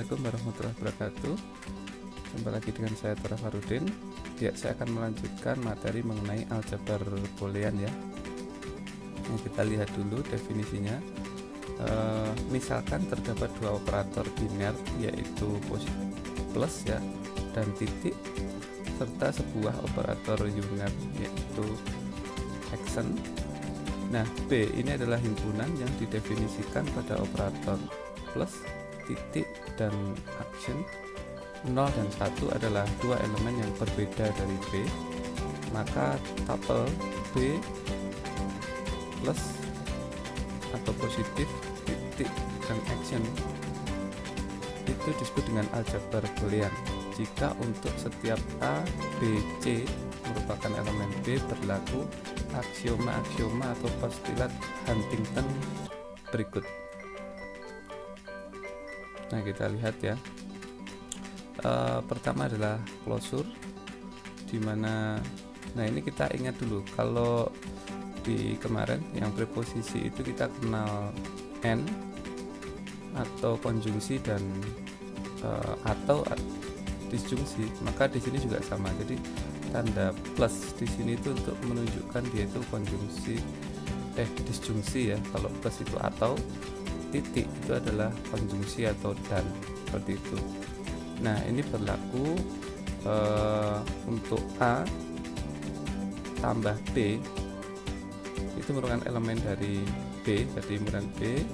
Assalamualaikum warahmatullahi wabarakatuh. Jumpa lagi dengan saya Tora Farudin. Ya, saya akan melanjutkan materi mengenai aljabar boolean ya. Yang kita lihat dulu definisinya. Misalkan terdapat dua operator biner, yaitu plus ya dan titik, serta sebuah operator unit yaitu action. Nah, B ini adalah himpunan yang didefinisikan pada operator plus, titik, dan action. 0 dan 1 adalah dua elemen yang berbeda dari B, maka tuple B plus atau positif, titik, dan action itu disebut dengan aljabar boolean jika untuk setiap A, B, C merupakan elemen B berlaku aksioma-aksioma atau postulat Huntington berikut. Nah, kita lihat ya. Pertama adalah closure, dimana ini kita ingat dulu kalau di kemarin yang preposisi itu kita kenal and atau konjungsi dan atau disjungsi, maka di sini juga sama. Jadi tanda plus di sini itu untuk menunjukkan dia itu konjungsi disjungsi ya. Kalau plus itu atau, titik itu adalah konjungsi atau dan, seperti itu. Nah, ini berlaku untuk A tambah B itu merupakan elemen dari B, jadi himpunan B.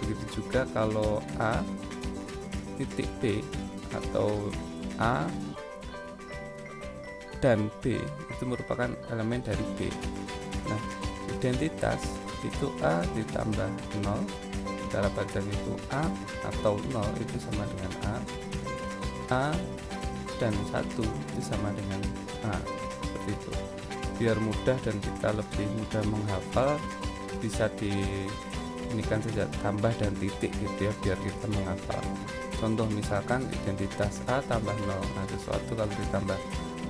Begitu juga kalau A titik B atau A dan B itu merupakan elemen dari B. Nah, identitas itu A ditambah 0, cara bacanya itu A atau 0 itu sama dengan A dan 1 itu sama dengan A, seperti itu. Biar mudah dan kita lebih mudah menghafal, bisa inikan saja tambah dan titik gitu ya, biar kita menghafal. Contoh misalkan identitas A tambah 0. Nah, sesuatu kalau ditambah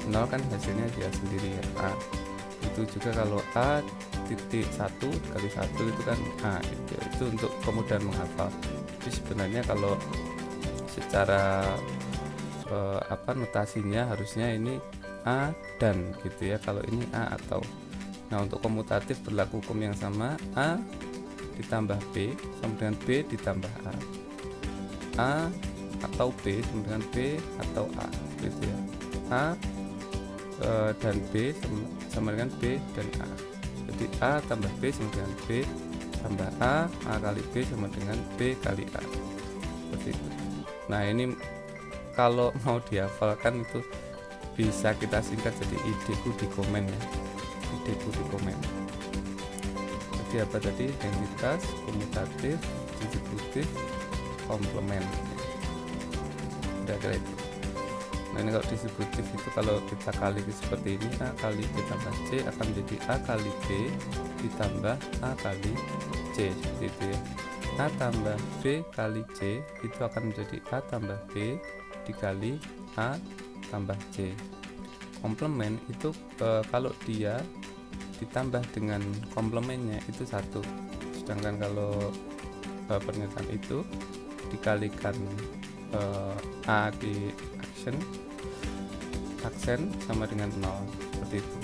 0 kan hasilnya dia sendiri ya, A. Itu juga kalau A titik 1 kali 1 itu kan A gitu. Itu untuk kemudahan menghafal. Jadi sebenarnya kalau secara notasinya harusnya ini A dan gitu ya, kalau ini A atau. Nah, untuk komutatif berlaku hukum yang sama, A ditambah B sama dengan B ditambah A atau B sama dengan B atau A, gitu ya. A dan B sama dengan B dan A. Jadi A tambah B sama dengan B tambah A kali B sama dengan B kali A, seperti itu. Nah, ini kalau mau dihafalkan itu bisa kita singkat jadi ideku di komen ya, ideku di komen. Jadi apa tadi? Identitas, komutatif, distributif, komplement. Kira-kira itu. Nah, ini kalau distributif itu kalau kita kali seperti ini, A kali B tambah C akan menjadi A kali B ditambah A kali C, seperti itu ya. A tambah B kali C itu akan menjadi A tambah B dikali A tambah C. Komplement itu kalau dia ditambah dengan komplemennya itu 1. Sedangkan kalau pernyataan itu dikalikan A di aksen sama dengan 0, seperti itu.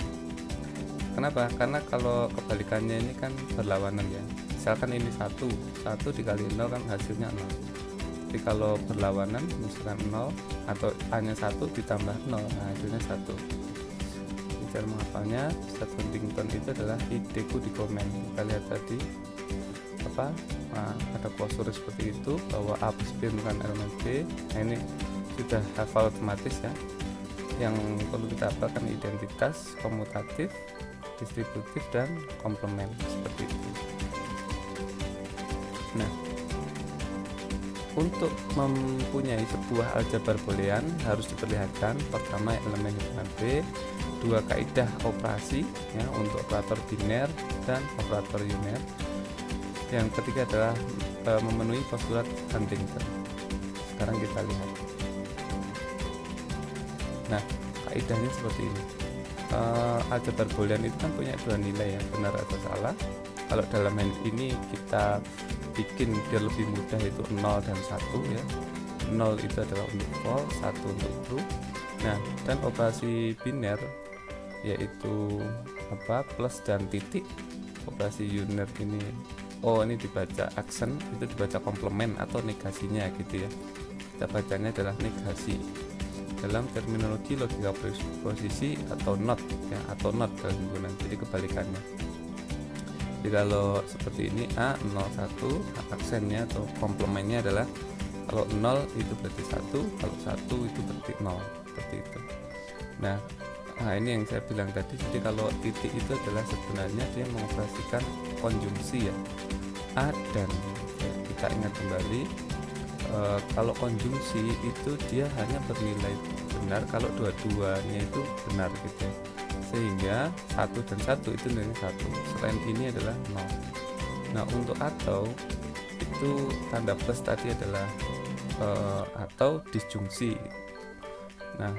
Kenapa? Karena kalau kebalikannya ini kan berlawanan ya. Misalkan ini 1 dikali 0 kan hasilnya 0. Jadi kalau berlawanan misalkan 0 atau hanya 1 ditambah 0, nah hasilnya 1. Cara menghafalnya Ustaz Huntington itu adalah ideku di komen. Kita lihat tadi ada klosure seperti itu bahwa A plus B bukan elemen B. Nah, ini sudah hafal otomatis ya. Yang perlu kita hafalkan identitas, komutatif, distributif, dan komplement, seperti itu. Nah, untuk mempunyai sebuah aljabar boolean harus diperlihatkan pertama elemen himpunan B, 2 kaidah operasi ya untuk operator biner dan operator unit. Yang ketiga adalah memenuhi postulat Huntington. Sekarang kita lihat. Nah, kaidahnya seperti ini. Aljabar boolean itu kan punya 2 nilai ya, benar atau salah. Kalau dalam hal ini kita bikin biar lebih mudah itu 0 dan 1 ya. 0 itu adalah untuk false, 1 untuk true. Nah, dan operasi biner yaitu plus dan titik, operasi unit ini ini dibaca aksen, itu dibaca komplement atau negasinya gitu ya. Kita bacanya adalah negasi dalam terminologi logika posisi atau not ya, atau not dalam himpunan, jadi kebalikannya. Jadi kalau seperti ini A01, aksennya atau komplementnya adalah kalau 0 itu berarti 1, kalau 1 itu berarti 0, seperti itu. Nah, ini yang saya bilang tadi. Jadi kalau titik itu adalah sebenarnya dia mengoperasikan konjungsi ya, A dan ya, kita ingat kembali kalau konjungsi itu dia hanya bernilai benar kalau dua-duanya itu benar gitu ya. Sehingga 1 dan 1 itu nilainya 1, selain ini adalah 0. Nah, untuk atau itu tanda plus tadi adalah atau disjungsi. Nah,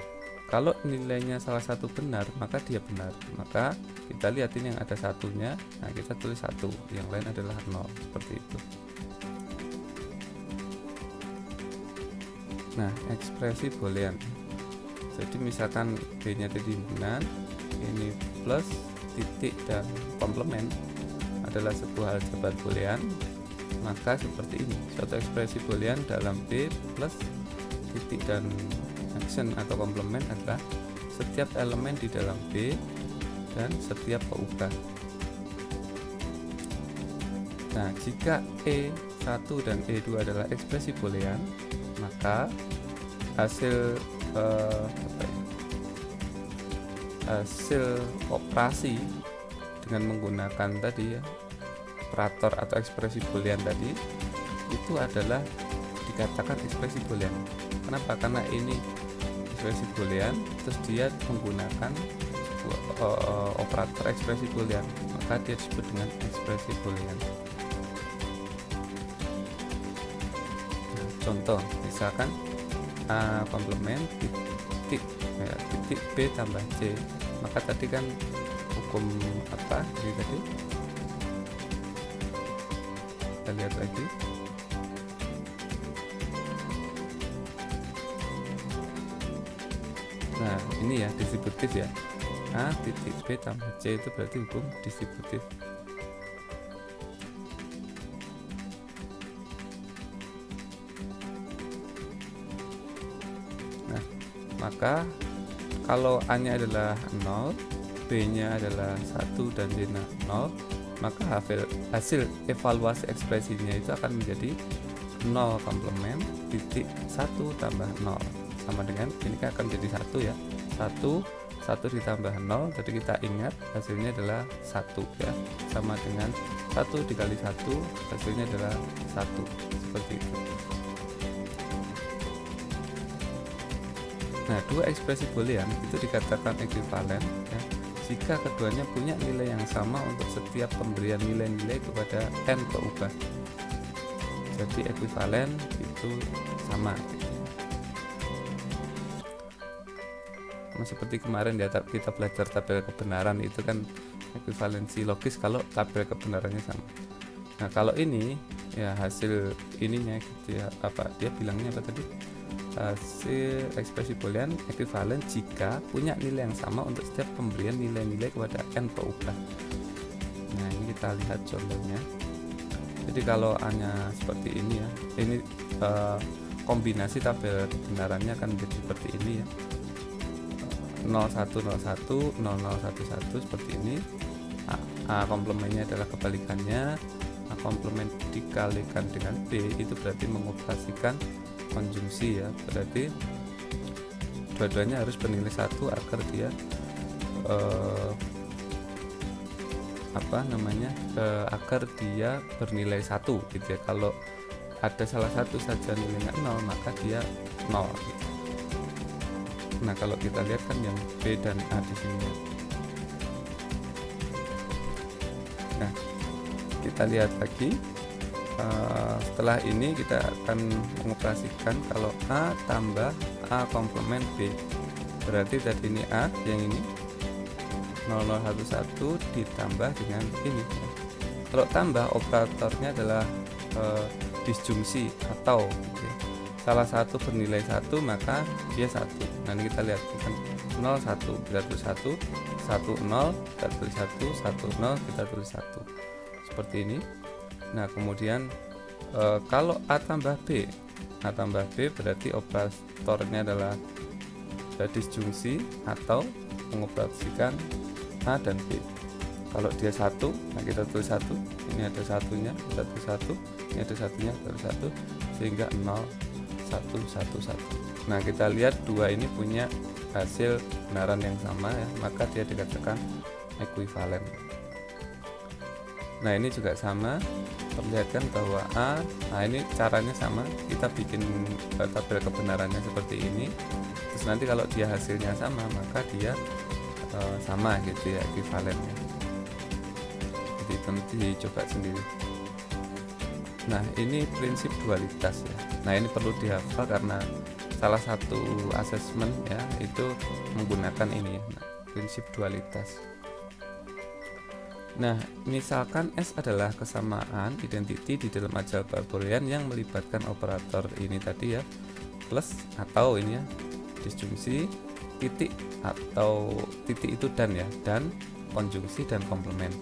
kalau nilainya salah satu benar maka dia benar, maka kita lihat ini yang ada satunya, nah kita tulis 1, yang lain adalah 0, seperti itu. Nah, ekspresi boolean, jadi misalkan B nya tadi himpunan, ini plus, titik, dan komplement adalah sebuah aljabar boolean, maka seperti ini suatu ekspresi boolean dalam B plus titik dan action atau komplement adalah setiap elemen di dalam B dan setiap peubah. Nah, jika E1 dan E2 adalah ekspresi boolean, maka hasil hasil operasi dengan menggunakan tadi ya, operator atau ekspresi boolean tadi itu adalah dikatakan ekspresi boolean. Kenapa? Karena ini ekspresi boolean, terus dia menggunakan operator ekspresi boolean, maka dia disebut dengan ekspresi boolean. Nah, contoh misalkan A komplement titik B tambah C, maka tadi kan hukum apa jadi tadi kita lihat lagi. Nah, ini ya distributif ya, A titik B tambah C itu berarti hukum distributif. Nah, maka kalau A nya adalah 0, B nya adalah 1 dan D nya 0, maka hasil evaluasi ekspresinya itu akan menjadi 0 komplement titik 1 tambah 0, sama dengan ini kan akan jadi 1 ya, 1 ditambah 0, jadi kita ingat hasilnya adalah 1 ya, sama dengan 1 dikali 1 hasilnya adalah 1, seperti itu. Nah, dua ekspresi boolean itu dikatakan ekuivalen ya, jika keduanya punya nilai yang sama untuk setiap pemberian nilai-nilai kepada n peubah. Jadi ekuivalen itu sama gitu. Seperti kemarin ya, kita belajar tabel kebenaran itu kan ekuivalensi logis kalau tabel kebenarannya sama. Nah, kalau ini ya hasil ininya gitu ya, dia bilangnya apa tadi? Hasil ekspresi boolean ekuivalen jika punya nilai yang sama untuk setiap pemberian nilai-nilai kepada n peubah. Nah, ini kita lihat contohnya. Jadi kalau hanya seperti ini ya, ini kombinasi tabel kebenarannya akan menjadi seperti ini ya, 0101 0011 seperti ini. A komplementnya adalah kebalikannya, A komplement dikalikan dengan B itu berarti mengoperasikan konjungsi ya, berarti dua-duanya harus bernilai 1 agar dia agar dia bernilai 1 gitu ya. Kalau ada salah satu saja nilainya 0 maka dia 0 gitu. Nah, kalau kita lihat kan yang B dan A di sini. Nah, kita lihat lagi. Setelah ini kita akan mengoperasikan kalau A tambah A komplement B, berarti tadi ini A, yang ini 0011 ditambah dengan ini. Kalau tambah operatornya adalah disjungsi atau gitu ya. salah satu bernilai 1 maka dia 1. Nah ini kita lihat 0 1 kita tulis 1, 1 0 kita tulis 1, 1 0 kita tulis 1 seperti ini. Nah kemudian kalau A tambah B berarti operatornya adalah disjungsi atau mengoperasikan A dan B. Kalau dia 1, nah kita tulis 1, ini ada satunya, kita tulis 1, ini ada satunya, kita tulis 1, sehingga 0 1 1 1. Nah kita lihat dua ini punya hasil kebenaran yang sama ya, maka dia dikatakan ekuivalen. Nah ini juga sama, perlihatkan bahwa A, nah ini caranya sama, kita bikin tabel kebenarannya seperti ini. Terus nanti kalau dia hasilnya sama maka dia sama gitu ya, ekuivalennya. Jadi itu nanti dicoba sendiri. Nah ini prinsip dualitas ya. Nah ini perlu dihafal karena salah satu asesmen ya itu menggunakan ini ya, prinsip dualitas. Nah misalkan S adalah kesamaan identity di dalam aljabar Boolean yang melibatkan operator ini tadi ya, plus atau ini ya disjungsi, titik atau titik itu dan ya, dan konjungsi dan komplement.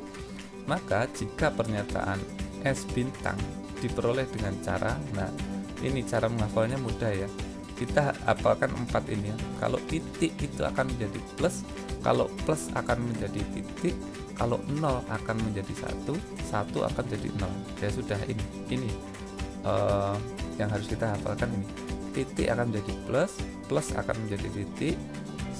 Maka jika pernyataan S bintang diperoleh dengan cara, nah ini cara menghafalnya mudah ya, kita hafalkan 4 ini ya. Kalau titik itu akan menjadi plus, kalau plus akan menjadi titik, kalau 0 akan menjadi 1, 1 akan jadi 0. Ya sudah, ini yang harus kita hafalkan ini. Titik akan menjadi plus, plus akan menjadi titik,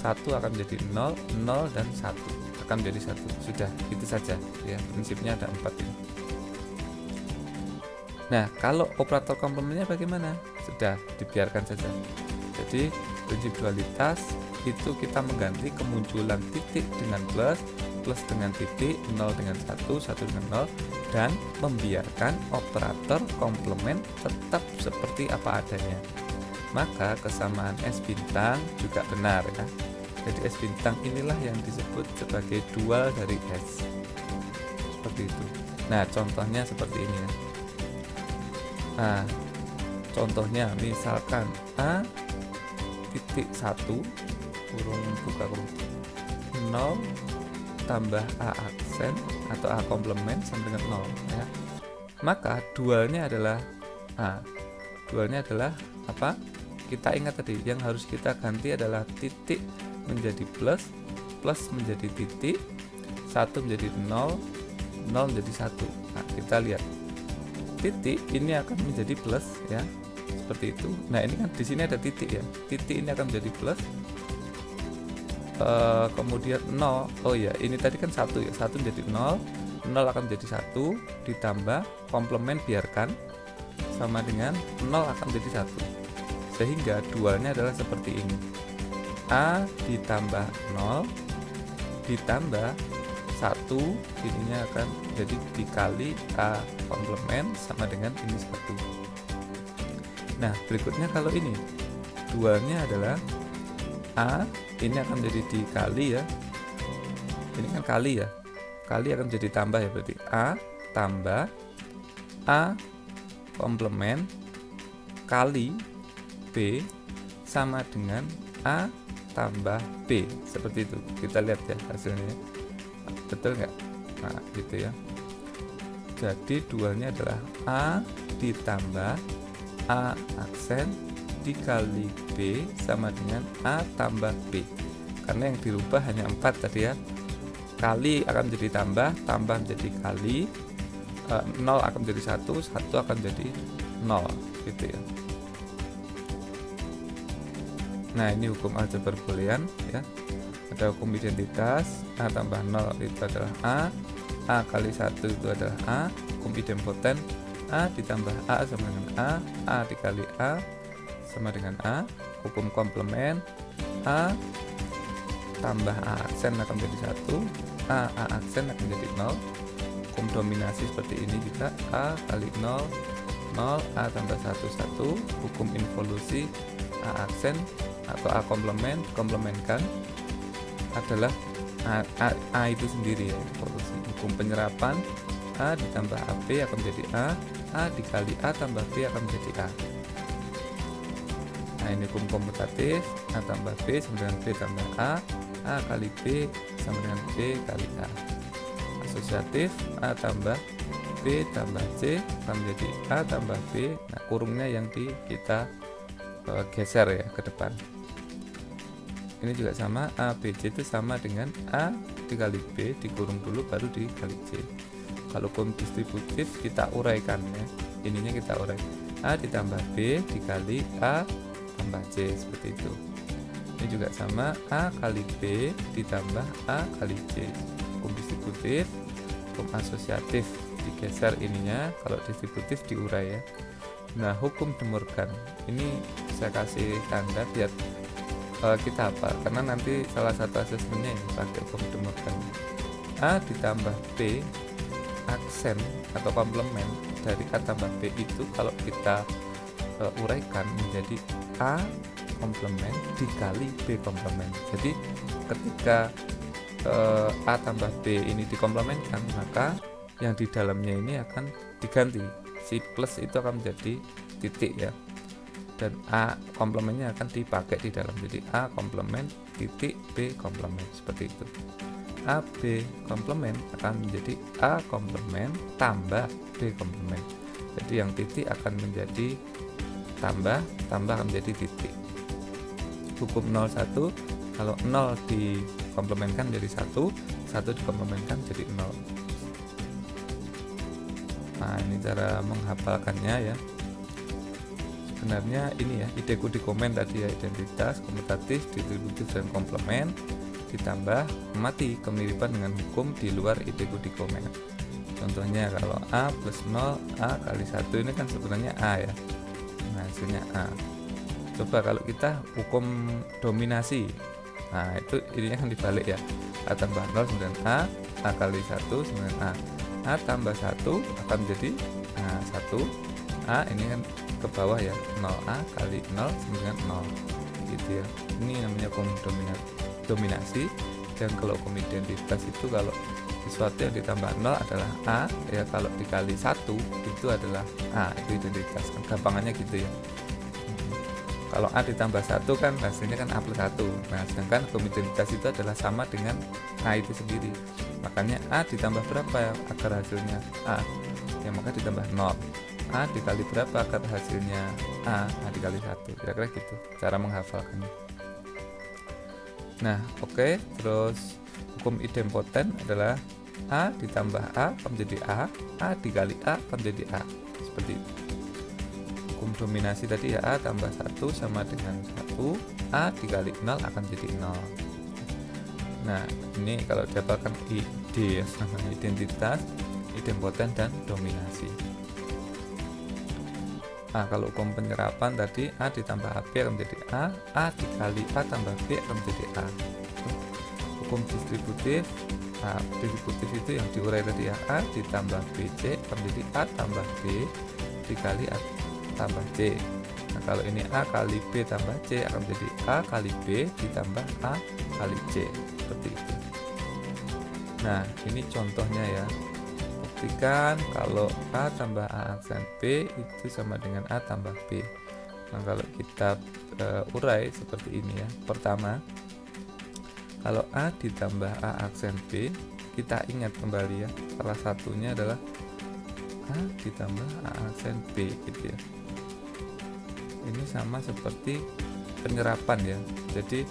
1 akan menjadi 0, 0 dan 1 akan menjadi 1. Sudah, itu saja ya, prinsipnya ada 4 ini. Nah kalau operator komplemennya bagaimana? Sudah, dibiarkan saja. Jadi prinsip dualitas itu kita mengganti kemunculan titik dengan plus, plus dengan titik, 0 dengan 1, 1 dengan 0, dan membiarkan operator komplement tetap seperti apa adanya. Maka kesamaan S bintang juga benar ya. Jadi S bintang inilah yang disebut sebagai dual dari S. Seperti itu. Nah contohnya seperti ini ya. Nah contohnya misalkan A titik 1 kurung buka kurung 0 tambah A aksen atau A komplement sama dengan 0 ya. Maka dualnya adalah A. Dualnya adalah apa? Kita ingat tadi yang harus kita ganti adalah titik menjadi plus, plus menjadi titik, 1 menjadi 0, 0 menjadi 1. Nah kita lihat titik ini akan menjadi plus ya, seperti itu. Nah ini kan di sini ada titik ya, titik ini akan menjadi plus, kemudian 0, oh ya ini tadi kan 1 ya, 1 menjadi 0, 0 akan menjadi 1 ditambah komplement biarkan sama dengan 0 akan menjadi 1, sehingga dualnya adalah seperti ini, A ditambah 0 ditambah 1, ininya akan jadi dikali A komplement sama dengan ini 1. Nah berikutnya kalau ini dualnya adalah A, ini akan jadi dikali ya, ini kan kali ya, kali akan jadi tambah ya, berarti A tambah A komplement kali B sama dengan A tambah B, seperti itu. Kita lihat ya hasilnya, betul nggak? Nah gitu ya. Jadi dualnya adalah A ditambah A aksen dikali B sama dengan A tambah B, karena yang dirubah hanya 4 tadi ya. Kali akan menjadi tambah, tambah menjadi kali, 0 akan menjadi 1, 1 akan menjadi 0 gitu ya. Nah ini hukum aljabar Boolean ya. Ada hukum identitas, A tambah 0 itu adalah A kali 1 itu adalah A. Hukum idempoten, A ditambah A sama dengan A dikali A sama dengan A. Hukum komplement, A tambah A aksen akan menjadi 1, A aksen akan menjadi 0. Hukum dominasi seperti ini juga, A kali 0, 0, A tambah 1, 1. Hukum involusi, A aksen atau A komplement, komplementkan adalah A itu sendiri ya, involusi. Hukum penyerapan, A ditambah AB akan menjadi A dikali A tambah B akan menjadi A. Nah, ini hukum komutatif, A tambah B sama dengan B tambah A kali B sama dengan B kali A. Asosiatif, A tambah B tambah C akan menjadi A tambah B. Nah, kurungnya yang kita geser ya ke depan. Ini juga sama, A B C itu sama dengan A dikali B, dikurung dulu baru dikali C. Kalau hukum distributif kita uraikan ya, ininya kita urai, A ditambah B dikali A tambah C, seperti itu. Ini juga sama, A kali B ditambah A kali C. Hukum distributif, hukum asosiatif digeser ininya, kalau distributif diurai ya. Nah, hukum De Morgan ini saya kasih tanda biar kita hafal, karena nanti salah satu asesmennya ini pakai hukum De Morgan. A ditambah B aksen atau komplement dari A tambah B itu kalau kita uraikan menjadi A komplement dikali B komplement. Jadi ketika A tambah B ini dikomplementkan, maka yang di dalamnya ini akan diganti, si plus itu akan menjadi titik ya, dan A komplementnya akan dipakai di dalam, jadi A komplement titik B komplement, seperti itu. A B komplement akan menjadi A komplement tambah B komplement, jadi yang titik akan menjadi tambah akan menjadi titik. Hukum 01, kalau 0 dikomplementkan jadi 1 dikomplementkan jadi 0. Nah, ini cara menghafalkannya ya. Sebenarnya ini ya, ideku di komen tadi ya, identitas, komutatif, distributif, dan komplement, ditambah mati kemiripan dengan hukum di luar ideku di komen. Contohnya kalau A plus 0, A kali 1 ini kan sebenarnya A ya, nah hasilnya A. Coba kalau kita hukum dominasi, nah itu ininya kan dibalik ya, A tambah 0 sama dengan A kali 1 sama dengan A tambah 1 akan menjadi 1, A ini kan ke bawah ya, 0A kali 0 sama dengan 0 gitu ya. Ini namanya hukum dominasi. Dan kalau hukum identitas itu kalau sesuatu yang ditambah 0 adalah A ya, kalau dikali 1 itu adalah A, itu identitas. Gampangannya gitu ya. Kalau A ditambah 1 kan hasilnya kan A plus 1. Nah, sedangkan hukum identitas itu adalah sama dengan A itu sendiri. Makanya A ditambah berapa ya agar hasilnya A? Ya, maka ditambah 0. A dikali berapa agar hasilnya A dikali 1. Kira-kira gitu cara menghafalkannya. Nah, oke. Terus hukum idempoten adalah A ditambah A akan menjadi A dikali A akan menjadi A. Seperti itu. Hukum dominasi tadi ya, A tambah 1 sama dengan 1, A dikali 0 akan jadi 0. Nah, ini kalau didapatkan ID ya, sama identitas, idempoten, dan dominasi. Nah, kalau hukum penyerapan tadi, A ditambah AB akan menjadi A dikali A tambah B akan menjadi A. Hukum distributif, distributif itu yang diurai tadi ya, A ditambah BC akan menjadi A tambah B dikali A tambah C. Nah, kalau ini A kali B tambah C akan menjadi A kali B ditambah A kali C, seperti itu. Nah, ini contohnya ya. Buktikan kalau A tambah A aksen B itu sama dengan A tambah B. Nah, kalau kita urai seperti ini ya. Pertama, kalau A ditambah A aksen B, kita ingat kembali ya, salah satunya adalah A ditambah A aksen B gitu ya. Ini sama seperti penyerapan ya. Jadi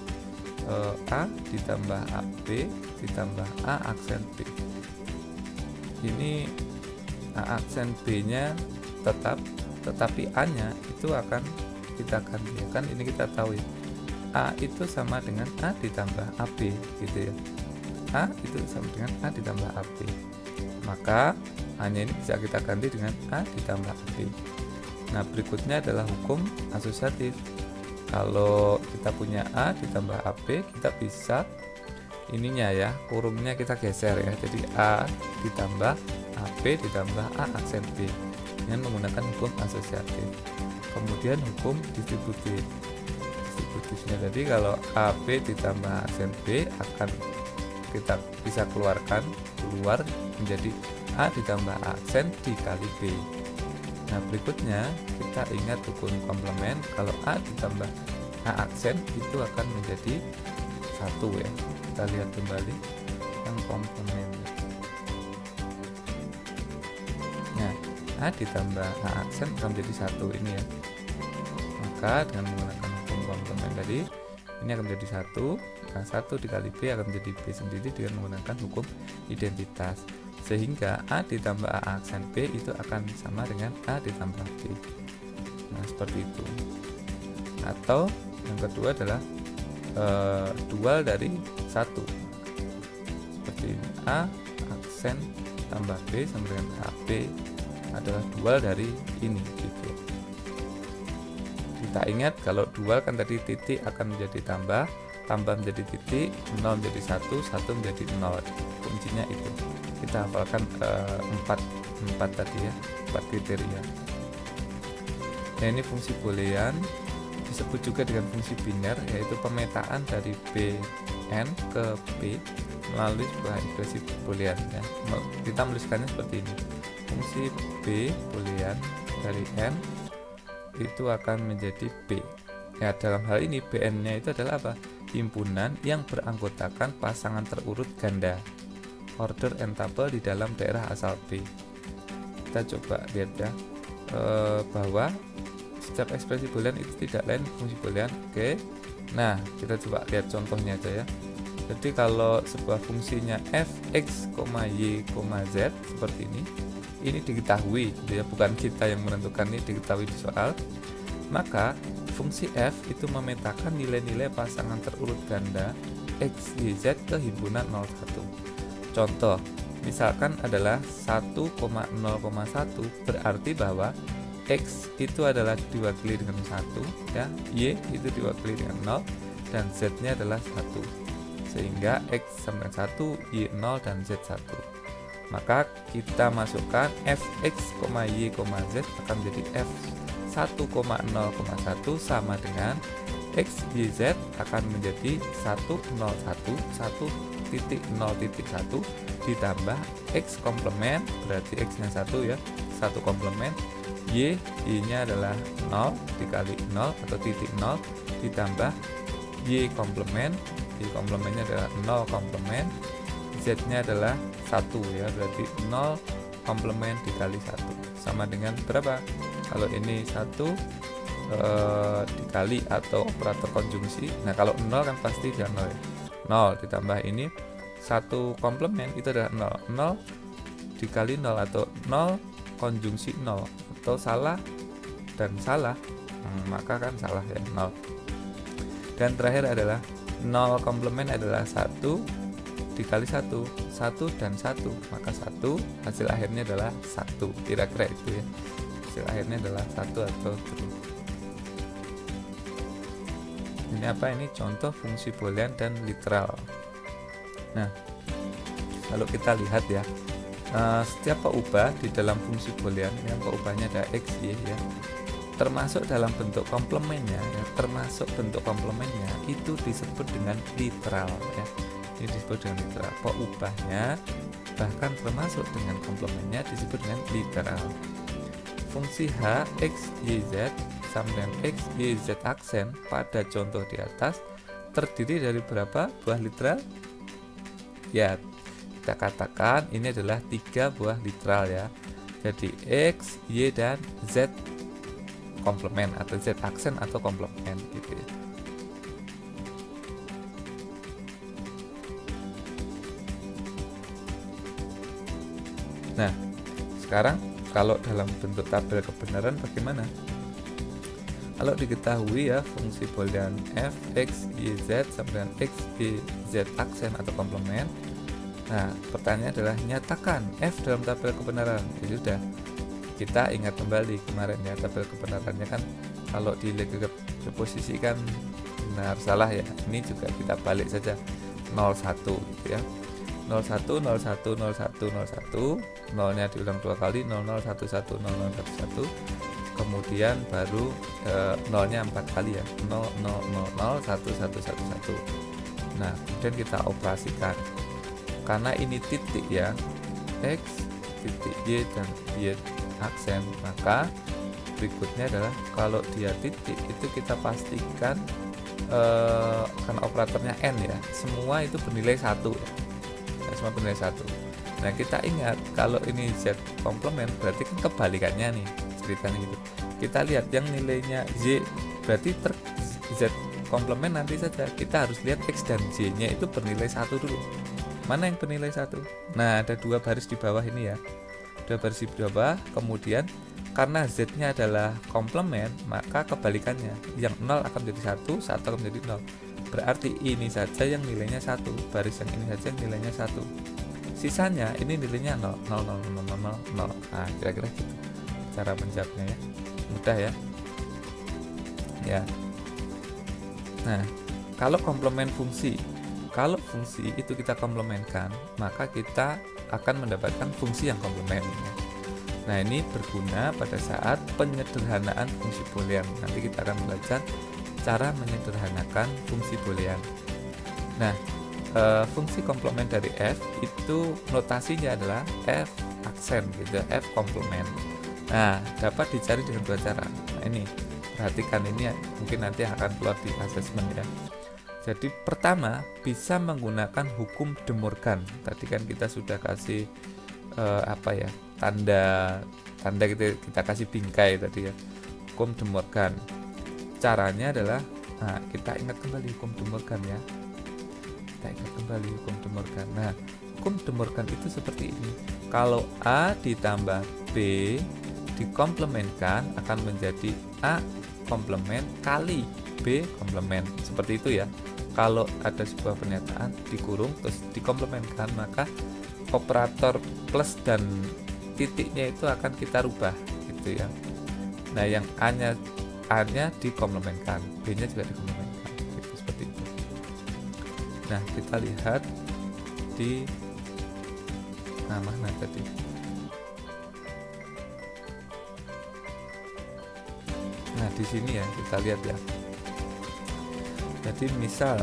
A ditambah AB ditambah A aksen B. Ini A aksen B-nya tetap, tetapi A-nya itu akan kita gantikan. Ini kita tahu ya, A itu sama dengan A ditambah AB gitu ya. A itu sama dengan A ditambah AB. Maka A-nya ini bisa kita ganti dengan A ditambah AB. Nah, berikutnya adalah hukum asosiatif. Kalau kita punya A ditambah AB, kita bisa ininya ya, kurungnya kita geser ya. Jadi A ditambah AB ditambah A aksen B dengan menggunakan hukum asosiatif. Kemudian hukum distributif. Distributifnya tadi kalau AB ditambah aksen B akan kita bisa keluar menjadi A ditambah aksen dikali B. Nah, berikutnya kita ingat hukum komplement, kalau A ditambah A aksen itu akan menjadi 1 ya. Kita lihat kembali yang komplement. Nah, A ditambah A aksen akan menjadi 1 ini ya. Maka dengan menggunakan hukum komplement tadi, ini akan menjadi 1. Nah, 1 dikali B akan menjadi B sendiri dengan menggunakan hukum identitas. Sehingga A ditambah A aksen B itu akan sama dengan A ditambah B. Nah, seperti itu. Atau yang kedua adalah dual dari 1. Seperti ini. A aksen tambah B sama dengan AB adalah dual dari ini gitu. Kita ingat kalau dual kan tadi titik akan menjadi tambah menjadi titik, 0 menjadi 1, 1 menjadi 0. Kuncinya itu. Kita hafalkan 4 tadi ya, 4 kriteria. Nah, ini fungsi boolean, disebut juga dengan fungsi biner, yaitu pemetaan dari Bn ke B melalui sebuah ekspresi boolean ya. Kita menuliskannya seperti ini. Fungsi B boolean dari n itu akan menjadi B. Ya, dalam hal ini Bn-nya itu adalah apa? Himpunan yang beranggotakan pasangan terurut ganda, order n tuple di dalam daerah asal B. Kita coba lihat ya, bahwa setiap ekspresi boolean itu tidak lain fungsi boolean. Oke. Nah, kita coba lihat contohnya aja ya. Jadi kalau sebuah fungsinya f(x, y, z) seperti ini diketahui, ya, bukan kita yang menentukan, ini diketahui di soal. Maka fungsi f itu memetakan nilai-nilai pasangan terurut ganda x, y, z ke himpunan 0, 1. Contoh, misalkan adalah 1,0,1, berarti bahwa x itu adalah diwakili dengan 1 ya, y itu diwakili dengan 0, dan z nya adalah 1. Sehingga x sama 1, y 0, dan z 1. Maka kita masukkan f(x, y, z) akan menjadi f 1,0,1 sama dengan x, y, z akan menjadi 1,01, 1,0,1 ditambah x komplement, berarti x nya 1 ya, 1 komplement, y nya adalah 0 dikali 0 atau titik 0 ditambah y komplement, y komplementnya adalah 0 komplement, z nya adalah 1 ya, berarti 0 komplement dikali 1 sama dengan berapa? Kalau ini 1 dikali atau operator konjungsi. Nah, kalau 0 kan pasti dia 0 ya. 0 ditambah ini 1 komplement itu adalah 0. 0 dikali 0 atau 0 konjungsi 0, atau salah dan salah, maka kan salah ya, 0. Dan terakhir adalah 0 komplement adalah 1 dikali 1 dan 1, maka 1 hasil akhirnya adalah 1, kira-kira itu ya, hasil akhirnya adalah 1 atau true. Ini apa? Ini contoh fungsi boolean dan literal. Nah, kalau kita lihat ya, setiap peubah di dalam fungsi boolean yang peubahnya ada x, y ya, termasuk dalam bentuk komplemennya ya, itu disebut dengan literal ya. Ini disebut dengan literal. Peubahnya bahkan termasuk dengan komplemennya disebut dengan literal. Fungsi h, x, y, z sama dengan x, y, z aksen pada contoh di atas terdiri dari berapa buah literal? Ya, kita katakan ini adalah 3 buah literal ya. Jadi x, y, dan z komplement atau z aksen atau komplement gitu ya. Nah, sekarang kalau dalam bentuk tabel kebenaran bagaimana? Kalau diketahui ya fungsi boolean f, x, y, z sama dengan x, y, z aksen atau komplement. Nah, pertanyaannya adalah nyatakan f dalam tabel kebenaran. Jadi sudah, kita ingat kembali kemarin ya, tabel kebenarannya kan kalau di legenda preposisi kan benar salah ya. Ini juga kita balik saja 01 gitu ya. 01, 01, 01, 01, 0-nya diulang 2 kali, 0011, 0011, kemudian baru 0-nya 4 kali ya, 0000, 1111. Nah, kemudian kita operasikan, karena ini titik ya, x, titik y, dan y aksen. Maka berikutnya adalah kalau dia titik itu kita pastikan karena operatornya n ya, semua itu bernilai 1 ya. Semua bernilai 1. Nah, kita ingat kalau ini Z komplement berarti kan kebalikannya nih ceritanya gitu. Kita lihat yang nilainya Z berarti Z komplement nanti saja kita harus lihat X dan Y nya itu bernilai 1 dulu. Mana yang bernilai 1? Nah, ada 2 baris di bawah ini ya. 2 baris di bawah, kemudian karena Z-nya adalah komplement, maka kebalikannya. Yang 0 akan menjadi 1, 1 akan menjadi 0. Berarti ini saja yang nilainya 1, baris yang ini saja yang nilainya 1. Sisanya ini nilainya 0, 0, 0, 0, 0, 0. Nah, kira-kira gitu cara menjawabnya ya. Mudah ya. Ya. Nah, kalau komplement fungsi, kalau fungsi itu kita komplementkan, maka kita akan mendapatkan fungsi yang komplement. Nah, ini berguna pada saat penyederhanaan fungsi boolean. Nanti kita akan belajar cara menyederhanakan fungsi boolean. Nah, fungsi komplement dari f itu notasinya adalah f aksen gitu, f komplement. Nah, dapat dicari dengan 2 cara. Nah, ini perhatikan, ini mungkin nanti akan keluar di asesmen ya. Jadi pertama bisa menggunakan hukum De Morgan. Tadi kan kita sudah kasih tanda kita kasih bingkai tadi ya, hukum De Morgan. Caranya adalah kita ingat kembali hukum De Morgan ya. Kita ingat kembali hukum De Morgan. Nah, hukum De Morgan itu seperti ini. Kalau A ditambah B dikomplementkan akan menjadi A komplement kali B komplement. Seperti itu ya. Kalau ada sebuah pernyataan dikurung terus dikomplementkan, maka operator plus dan titiknya itu akan kita rubah gitu ya. Nah, yang A-nya dikomplementkan, B-nya juga dikomplementkan gitu, seperti itu. Nah, kita lihat di mana tadi. Nah, di sini ya kita lihat ya. Jadi misal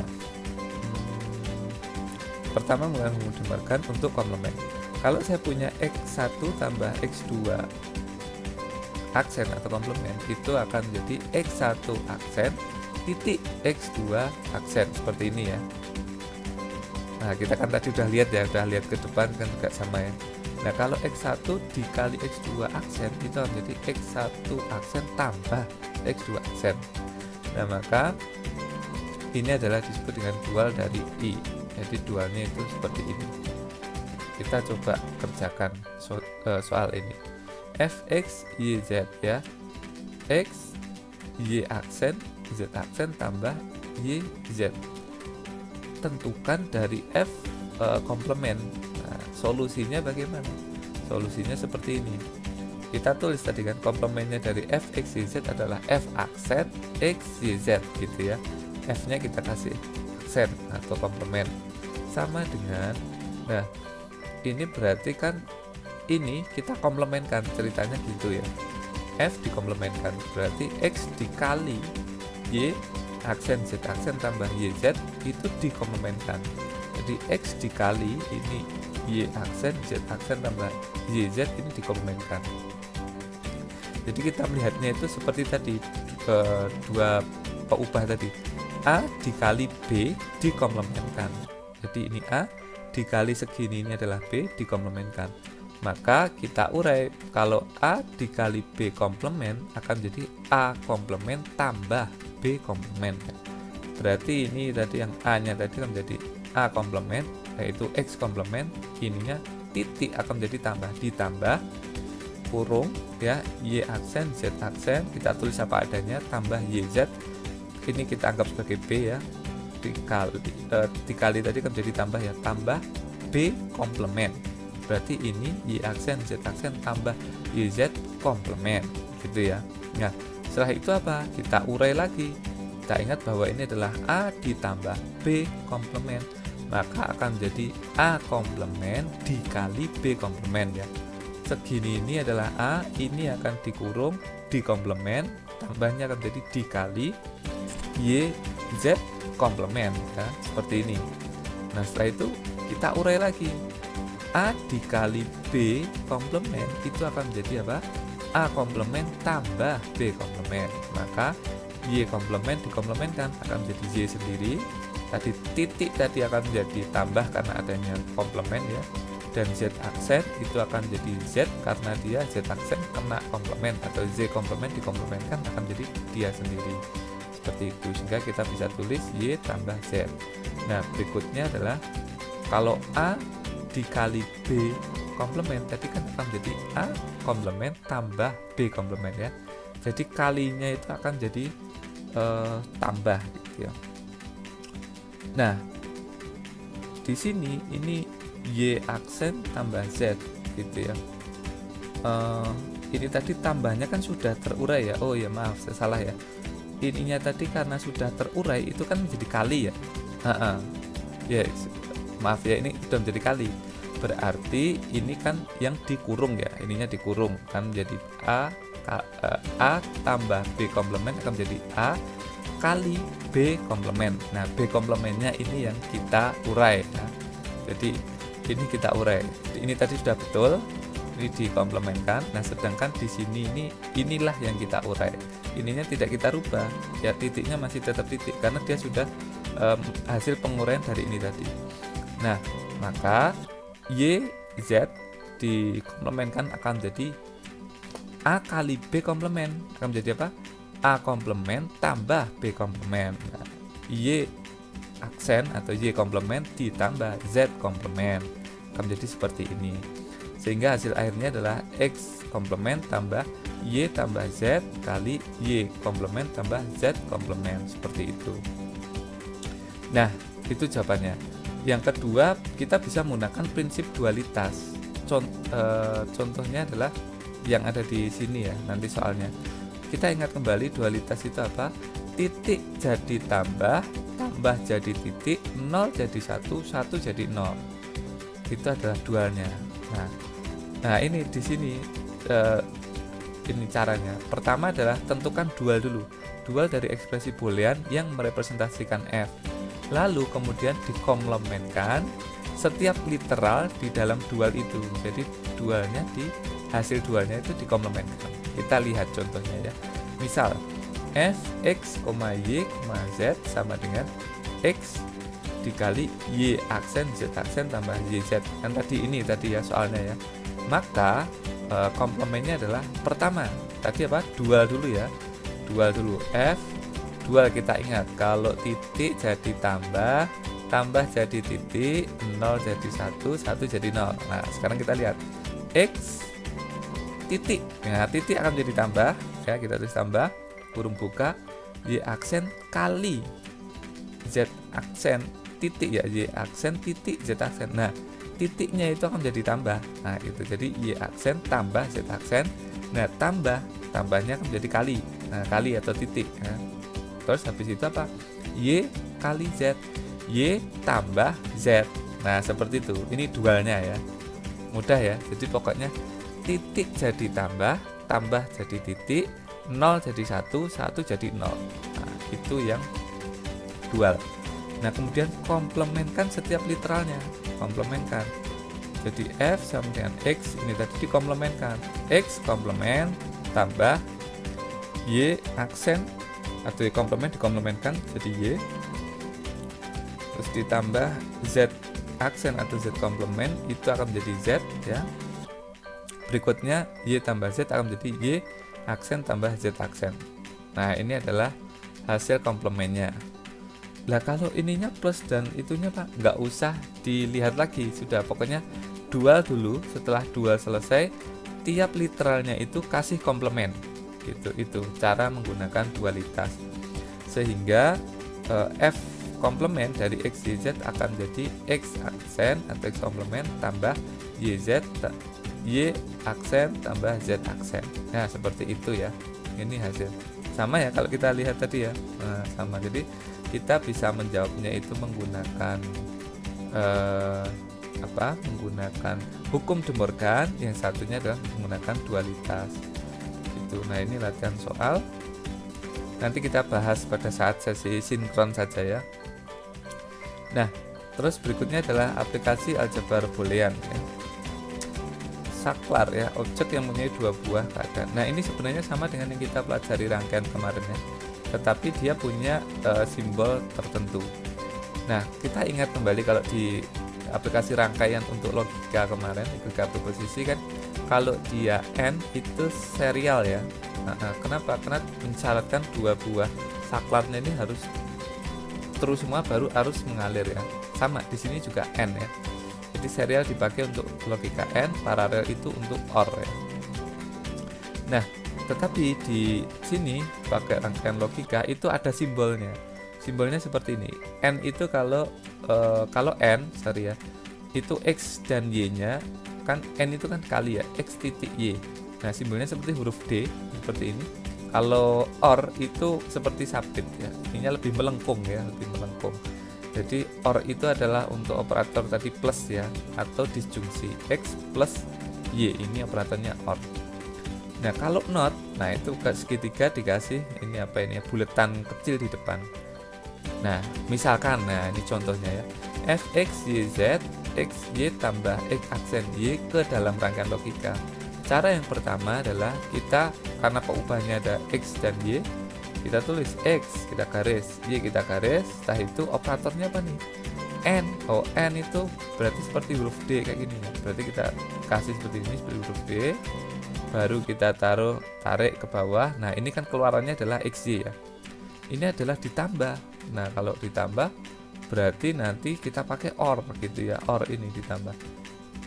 pertama menggunakan hukum De Morgan untuk komplement. Kalau saya punya X1 tambah X2 aksen atau komplement, itu akan jadi X1 aksen titik X2 aksen, seperti ini ya. Nah, kita kan tadi udah lihat ke depan kan juga sama ya. Nah, kalau X1 dikali X2 aksen itu akan jadi X1 aksen tambah X2 aksen. Nah, maka ini adalah disebut dengan dual dari I. Jadi dualnya itu seperti ini. Kita coba kerjakan soal ini. Fx yz ya. X y aksen z aksen tambah yz. Tentukan dari f komplement. Nah, solusinya bagaimana? Solusinya seperti ini. Kita tulis tadi kan komplementnya dari fx yz adalah f aksen x yz gitu ya. F-nya kita kasih aksen atau komplement sama dengan, nah ini berarti kan ini kita komplementkan, ceritanya gitu ya. F dikomplementkan berarti X dikali Y aksen Z aksen tambah YZ itu dikomplementkan. Jadi X dikali ini Y aksen Z aksen tambah YZ ini dikomplementkan. Jadi kita melihatnya itu seperti tadi, dua peubah tadi. A dikali B dikomplementkan. Jadi ini A dikali segini ini adalah B dikomplementkan. Maka kita urai, kalau A dikali B komplement akan jadi A komplement tambah B komplement. Berarti ini tadi yang A-nya tadi akan menjadi A komplement, yaitu X komplement, ininya titik akan menjadi tambah, ditambah kurung ya, Y aksen Z aksen kita tulis apa adanya tambah YZ. Ini kita anggap sebagai B ya, dikali tadi kan jadi tambah ya, tambah B komplement. Berarti ini Y aksen Z aksen tambah YZ komplement gitu ya. Nah, setelah itu apa? Kita urai lagi. Kita ingat bahwa ini adalah A ditambah B komplement, maka akan jadi A komplement dikali B komplement ya. Segini ini adalah A, ini akan dikurung dikomplement, tambahnya akan jadi dikali Y Z komplement ya, seperti ini. Nah, setelah itu kita urai lagi. A dikali B komplement itu akan menjadi apa? A komplement tambah B komplement. Maka Y komplement dikomplementkan akan menjadi Y sendiri. Tadi titik tadi akan menjadi tambah karena adanya komplement ya. Dan Z aksen itu akan jadi Z karena dia Z aksen kena komplement, atau Z komplement dikomplementkan akan jadi dia sendiri. Seperti itu, sehingga kita bisa tulis Y tambah Z. Nah, berikutnya adalah kalau A dikali B komplement, tadi kan akan jadi A komplement tambah B komplement ya. Jadi kalinya itu akan jadi tambah gitu ya. Nah, di sini ini Y aksen tambah Z gitu ya. Ini tadi tambahnya kan sudah terurai ya. Oh ya, maaf, saya salah ya. Ininya tadi karena sudah terurai itu kan menjadi kali ya. Yes, maaf ya, ini sudah menjadi kali. Berarti ini kan yang dikurung ya. Ininya dikurung kan jadi A tambah B komplement akan menjadi A kali B komplement. Nah, B komplementnya ini yang kita urai ya. Jadi ini kita urai. Ini tadi sudah betul, ini dikomplementkan. Nah, sedangkan di sini inilah yang kita urai. Ininya tidak kita rubah, ya titiknya masih tetap titik karena dia sudah hasil penguraian dari ini tadi. Nah, maka Y Z dikomplementkan akan jadi A kali B komplement, akan menjadi apa? A komplement tambah B komplement. Nah, Y aksen atau Y komplement ditambah Z komplement akan menjadi seperti ini, sehingga hasil akhirnya adalah X komplement tambah Y tambah Z kali Y komplement tambah Z komplement, seperti itu. Nah, itu jawabannya. Yang kedua, kita bisa menggunakan prinsip dualitas. Contohnya adalah yang ada di sini ya, nanti soalnya. Kita ingat kembali dualitas itu apa? Titik jadi tambah, tambah jadi titik, 0 jadi 1, 1 jadi 0. Itu adalah dualnya. Nah ini di sini ini caranya. Pertama adalah tentukan dual dulu. Dual dari ekspresi boolean yang merepresentasikan F. Lalu kemudian dikomplementkan setiap literal di dalam dual itu. Jadi dualnya hasil dualnya itu dikomplementkan. Kita lihat contohnya ya. Misal F X, Y, Z sama dengan X dikali Y aksen Z aksen tambah YZ. Kan tadi ya soalnya ya. Maka komplementnya adalah pertama tadi apa? Dual dulu ya. Dual dulu. F dual kita ingat kalau titik jadi tambah, tambah jadi titik, 0 jadi 1, 1 jadi 0. Nah, sekarang kita lihat X titik. Nah, titik akan jadi tambah ya, kita tulis tambah kurung buka Y aksen kali Z aksen titik ya, Y aksen titik Z aksen. Nah, titiknya itu akan jadi tambah. Nah, itu jadi Y aksen tambah Z aksen. Nah, tambahnya akan menjadi kali. Nah, kali atau titik ya. Terus habis itu apa? Y kali Z. Y tambah Z. Nah, seperti itu. Ini dualnya ya. Mudah ya. Jadi pokoknya titik jadi tambah, tambah jadi titik, 0 jadi 1, 1 jadi 0. Nah, itu yang dual. Nah, kemudian komplementkan setiap literalnya. Komplementkan. Jadi F sama dengan X, ini tadi dikomplementkan. X komplement tambah Y aksen atau komplement dikomplementkan jadi Y. Terus ditambah Z aksen atau Z komplement itu akan menjadi Z ya. Berikutnya Y tambah Z akan menjadi Y aksen tambah Z aksen. Nah, ini adalah hasil komplementnya. Lah kalau ininya plus dan itunya Pak, nggak usah dilihat lagi, sudah pokoknya dual dulu. Setelah dual selesai, tiap literalnya itu kasih komplement. Itu cara menggunakan dualitas. Sehingga F komplement dari X YZ akan jadi X aksen atau X komplement tambah YZ Y aksen tambah Z aksen. Nah, seperti itu ya. Ini hasil. Sama ya kalau kita lihat tadi ya. Nah, sama. Jadi kita bisa menjawabnya itu menggunakan menggunakan hukum De Morgan, yang satunya adalah menggunakan dualitas. Itu. Nah, ini latihan soal. Nanti kita bahas pada saat sesi sinkron saja ya. Nah, terus berikutnya adalah aplikasi aljabar boolean ya. saklar ya, objek yang mempunyai dua buah keadaan. Nah ini sebenarnya sama dengan yang kita pelajari rangkaian kemarin ya, tetapi dia punya simbol tertentu. Nah kita ingat kembali kalau di aplikasi rangkaian untuk logika kemarin, logika preposisi kan, kalau dia n itu serial ya. Kenapa? Karena mensyaratkan dua buah saklarnya ini harus terus semua, baru harus mengalir ya. Sama di sini juga n ya. Jadi serial dipakai untuk logika n, paralel itu untuk OR ya. Nah, tetapi di sini pakai rangkaian logika itu ada simbolnya. Simbolnya seperti ini. N itu kalau n, sorry ya, itu x dan y-nya kan, n itu kan kali ya, x titik y. Nah, simbolnya seperti huruf D seperti ini. Kalau OR itu seperti sabit ya. Ininya lebih melengkung ya, lebih melengkung. Jadi OR itu adalah untuk operator tadi plus ya, atau disjungsi X plus Y, ini operatornya OR. Nah kalau NOT, nah itu segitiga dikasih ini apa ini ya, buletan kecil di depan. Nah misalkan, nah ini contohnya ya, fx y z x y tambah x aksen y ke dalam rangkaian logika. Cara yang pertama adalah kita, karena peubahnya ada x dan y, kita tulis x, kita garis, y kita garis, setelah itu operatornya apa nih? N. Oh, n itu berarti seperti huruf D kayak gini ya. Berarti kita kasih seperti ini, seperti huruf D. Baru kita tarik ke bawah. Nah, ini kan keluarannya adalah xy ya. Ini adalah ditambah. Nah, kalau ditambah berarti nanti kita pakai OR gitu ya. OR ini ditambah.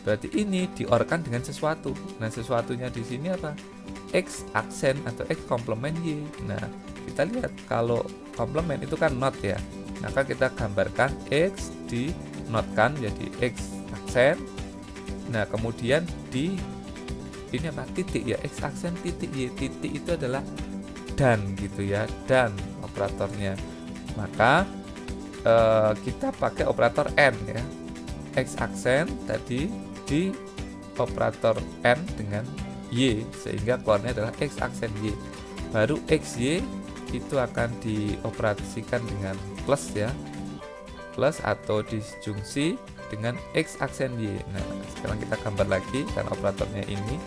Berarti ini diorkan dengan sesuatu. Nah, sesuatunya di sini apa? X aksen atau X komplement Y. Nah, kita lihat kalau komplement itu kan not ya, maka kita gambarkan X di notkan jadi X aksen. Nah kemudian di ini apa, titik ya, X aksen titik Y. Titik itu adalah dan gitu ya, dan operatornya. Maka kita pakai operator N ya, X aksen tadi di operator N dengan Y, sehingga keluarnya adalah X aksen Y. Baru XY itu akan dioperasikan dengan plus ya, plus atau disjungsi dengan X aksen Y. Nah sekarang kita gambar lagi, karena operatornya ini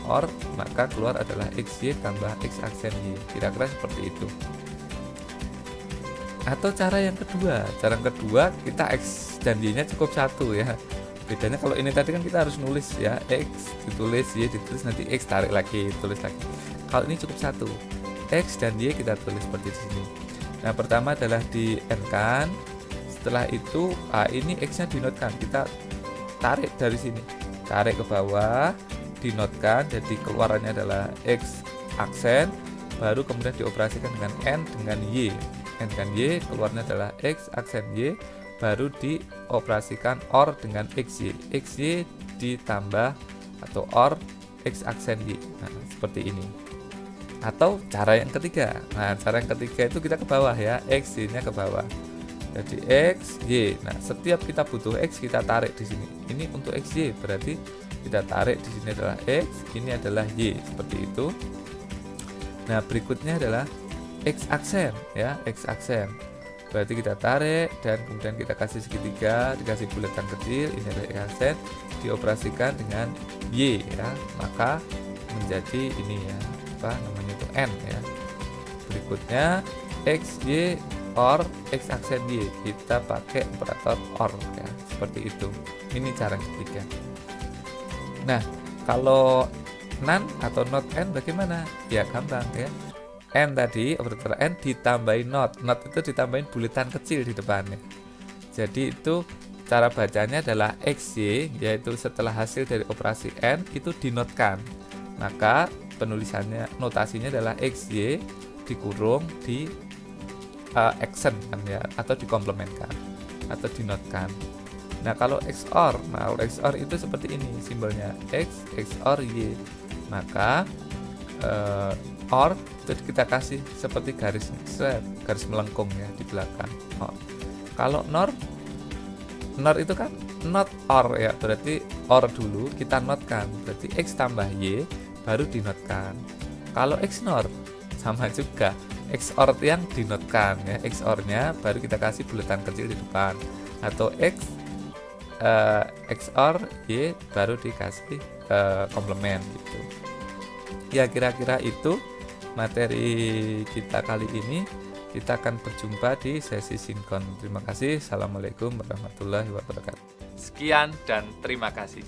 OR, maka keluar adalah XY tambah X aksen Y. Kira-kira seperti itu. Atau cara yang kedua kita X dan Y nya cukup satu ya. Bedanya kalau ini tadi kan kita harus nulis ya, X ditulis, Y ditulis, nanti X tarik lagi, tulis lagi. Kalau ini cukup satu, X dan Y kita tulis seperti di sini. Nah pertama adalah di N kan, setelah itu ini X nya dinotkan, kita tarik dari sini, tarik ke bawah, dinotkan, jadi keluarannya adalah X aksen, baru kemudian dioperasikan dengan N dengan Y. N dengan Y, keluarnya adalah X aksen Y, baru dioperasikan OR dengan XY. XY ditambah atau OR X aksen Y. Nah seperti ini. Atau cara yang ketiga, nah cara yang ketiga itu kita ke bawah ya, X Y nya ke bawah, jadi X Y. Nah setiap kita butuh X kita tarik di sini. Ini untuk X Y, berarti kita tarik di sini adalah X, ini adalah Y, seperti itu. Nah berikutnya adalah X aksen ya, X aksen, berarti kita tarik dan kemudian kita kasih segitiga, dikasih bulatan kecil, ini adalah X aksen, dioperasikan dengan Y ya, maka menjadi ini ya, apa namanya itu, N ya. Berikutnya X Y OR X aksen Y, kita pakai operator OR ya, seperti itu. Ini cara ketiga. Nah kalau NaN atau not N bagaimana? Ya gampang ya, N tadi, operator N ditambahin not itu ditambahin bulatan kecil di depannya. Jadi itu cara bacanya adalah XY, yaitu setelah hasil dari operasi N itu dinotkan, maka penulisannya, notasinya adalah XY dikurung di accent kan ya, atau dikomplementkan atau dinotkan. Nah kalau XOR, itu seperti ini simbolnya, X XOR Y, maka OR itu kita kasih seperti garis melengkung ya di belakang OR. Kalau NOR itu kan not OR ya, berarti OR dulu kita notkan, berarti X tambah Y baru dinotkan. Kalau XNOR sama juga, XOR yang dinotkan ya, XOR nya baru kita kasih bulatan kecil di depan. Atau X X OR Y baru dikasih komplement gitu. Ya kira-kira itu materi kita kali ini. Kita akan berjumpa di sesi sinkron. Terima kasih. Assalamualaikum warahmatullahi wabarakatuh. Sekian dan terima kasih.